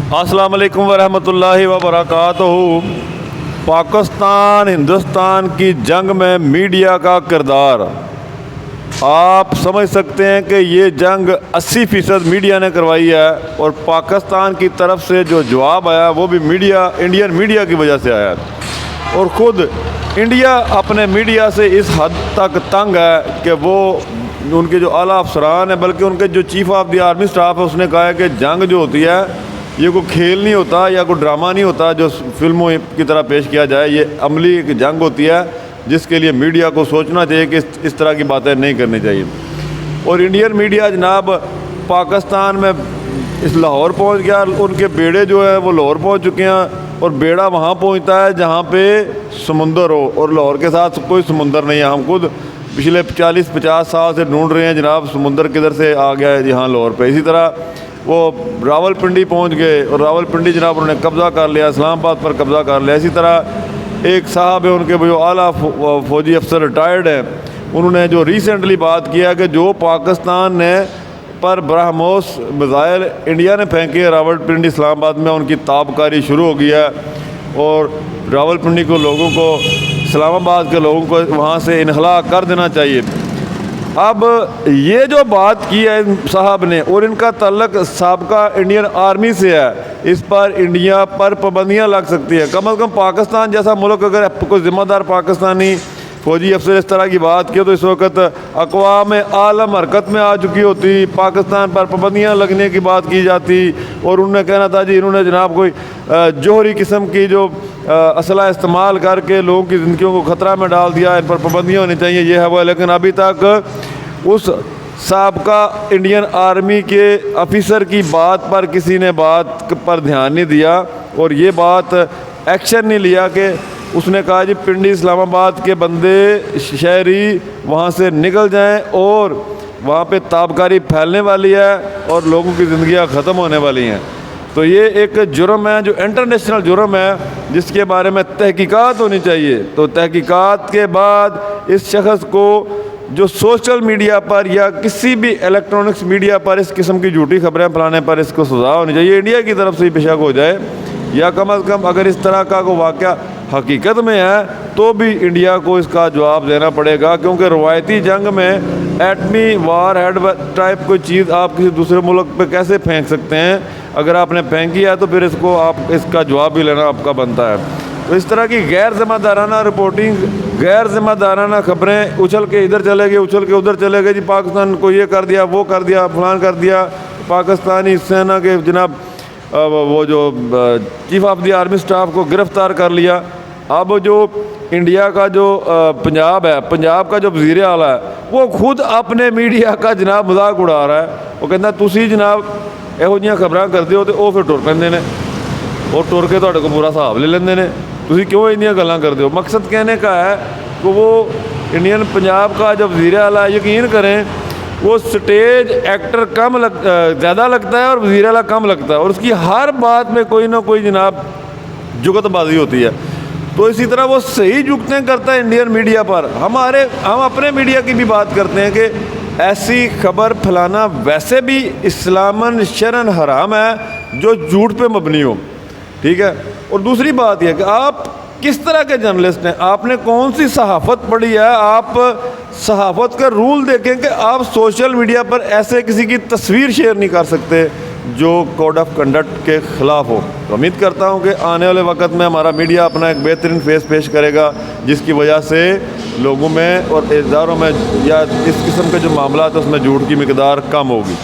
अस्सलाम वालेकुम वरहमतुल्लाहि वबरकातुहू। पाकिस्तान हिंदुस्तान की जंग में मीडिया का किरदार, आप समझ सकते हैं कि ये जंग 80% मीडिया ने करवाई है और पाकिस्तान की तरफ से जो जवाब आया वो भी इंडियन मीडिया की वजह से आया है। और ख़ुद इंडिया अपने मीडिया से इस हद तक तंग है कि वो उनके जो आला अफसरान हैं, बल्कि उनके जो chief of the army staff है, उसने कहा है कि जंग जो होती है ये कोई खेल नहीं होता या कोई ड्रामा नहीं होता जो फिल्मों की तरह पेश किया जाए। ये अमली एक जंग होती है जिसके लिए मीडिया को सोचना चाहिए कि इस तरह की बातें नहीं करनी चाहिए। और इंडियन मीडिया जनाब पाकिस्तान में इस लाहौर पहुंच गया, उनके बेड़े जो है वो लाहौर पहुंच चुके हैं और बेड़ा वहां पहुंचता है जहां पे समुंदर हो, और लाहौर के साथ कोई समुंदर नहीं है। हम खुद पिछले 40-50 साल से ढूंढ रहे हैं जनाब समुंदर किधर से आ गया है यहाँ लाहौर पे। इसी तरह वो रावलपिंडी पहुंच गए और रावलपिंडी जनाब उन्होंने कब्ज़ा कर लिया, इस्लामाबाद पर कब्ज़ा कर लिया। इसी तरह एक साहब है उनके जो आला फ़ौजी अफसर रिटायर्ड हैं, उन्होंने जो रिसेंटली बात किया कि जो पाकिस्तान ने पर ब्रह्मोस मिज़ाइल इंडिया ने फेंके रावलपिंडी इस्लामाबाद में, उनकी ताबकारी शुरू हो गई है और रावलपिंडी को लोगों को, इस्लामाबाद के लोगों को वहाँ से इनखला कर देना चाहिए। अब ये जो बात की है साहब ने और इनका तल्लक साबका इंडियन आर्मी से है, इस पर इंडिया पर पाबंदियाँ लग सकती है। कम अज़ कम पाकिस्तान जैसा मुल्क अगर कोई ज़िम्मेदार पाकिस्तानी फ़ौजी अफसर इस तरह की बात की तो इस वक्त अक़वाम आलम हरकत में आ चुकी होती, पाकिस्तान पर पाबंदियाँ लगने की बात की जाती और उन्होंने कहना था जी इन्होंने जनाब कोई जोहरी किस्म की जो असला इस्तेमाल करके लोगों की ज़िंदगियों को ख़तरा में डाल दिया, इन पर पाबंदियाँ होनी चाहिए, ये है वो। लेकिन अभी तक उस साबका इंडियन आर्मी के अफिसर की बात पर किसी ने बात पर ध्यान नहीं दिया और ये बात एक्शन नहीं लिया कि उसने कहा जी पिंडी इस्लामाबाद के बंदे शहरी वहाँ से निकल जाएं और वहाँ पे ताबकारी फैलने वाली है और लोगों की ज़िंदगियाँ ख़त्म होने वाली हैं। तो ये एक जुर्म है जो इंटरनेशनल जुर्म है जिसके बारे में तहकीकात होनी चाहिए। तो तहकीकात के बाद इस शख्स को जो सोशल मीडिया पर या किसी भी इलेक्ट्रॉनिक्स मीडिया पर इस किस्म की झूठी खबरें फैलाने पर इसको सज़ा होनी चाहिए, इंडिया की तरफ से ही बेशक हो जाए, या कम अज़ कम अगर इस तरह का कोई वाक़या हकीकत में है तो भी इंडिया को इसका जवाब देना पड़ेगा। क्योंकि रवायती जंग में एटमी वार हेड टाइप कोई चीज़ आप किसी दूसरे मुल्क पे कैसे फेंक सकते हैं, अगर आपने फेंकी है तो फिर इसको आप इसका जवाब भी लेना आपका बनता है। तो इस तरह की गैर ज़िम्मेदाराना रिपोर्टिंग, गैर ज़िम्मेदाराना खबरें, उछल के इधर चले गए उछल के उधर चले गए, जी पाकिस्तान को ये कर दिया वो कर दिया फलान कर दिया, पाकिस्तानी सेना के जनाब वो जो chief of the army staff को गिरफ़्तार कर लिया। अब जो इंडिया का जो पंजाब है, पंजाब का जो वज़ीर आला है वो खुद अपने मीडिया का जनाब मजाक उड़ा रहा है। वो कहता तुसी जनाब ਇਹੋ ਜਿਹੀਆਂ खबरां करते हो तो वो फिर टुर पैंदे ने और टुर के तुहाडे कोल पूरा हिसाब ले लेंदे ने, तुसी क्यों इन्नियां गल्लां करते हो। मकसद कहने का है कि वो इंडियन पंजाब का जो वज़ीर आला, यकीन करें वो स्टेज एक्टर ज़्यादा लगता है और वज़ीर आला कम लगता है और उसकी हर बात में कोई ना कोई जनाब जुगतबाजी होती है। तो इसी तरह वो सही जुगतें करता है इंडियन मीडिया पर। हम अपने मीडिया की भी बात करते हैं कि ऐसी खबर फैलाना वैसे भी इस्लामन शरन हराम है जो झूठ पे मबनी हो, ठीक है। और दूसरी बात यह कि आप किस तरह के जर्नलिस्ट हैं, आपने कौन सी सहाफ़त पढ़ी है। आप सहाफ़त का रूल देखें कि आप सोशल मीडिया पर ऐसे किसी की तस्वीर शेयर नहीं कर सकते जो कोड ऑफ कंडक्ट के ख़िलाफ़ हो। तो उम्मीद करता हूँ कि आने वाले वक्त में हमारा मीडिया अपना एक बेहतरीन फेस पेश करेगा जिसकी वजह से लोगों में और इदारों में या इस किस्म के जो मामला है उसमें झूठ की मिकदार कम होगी।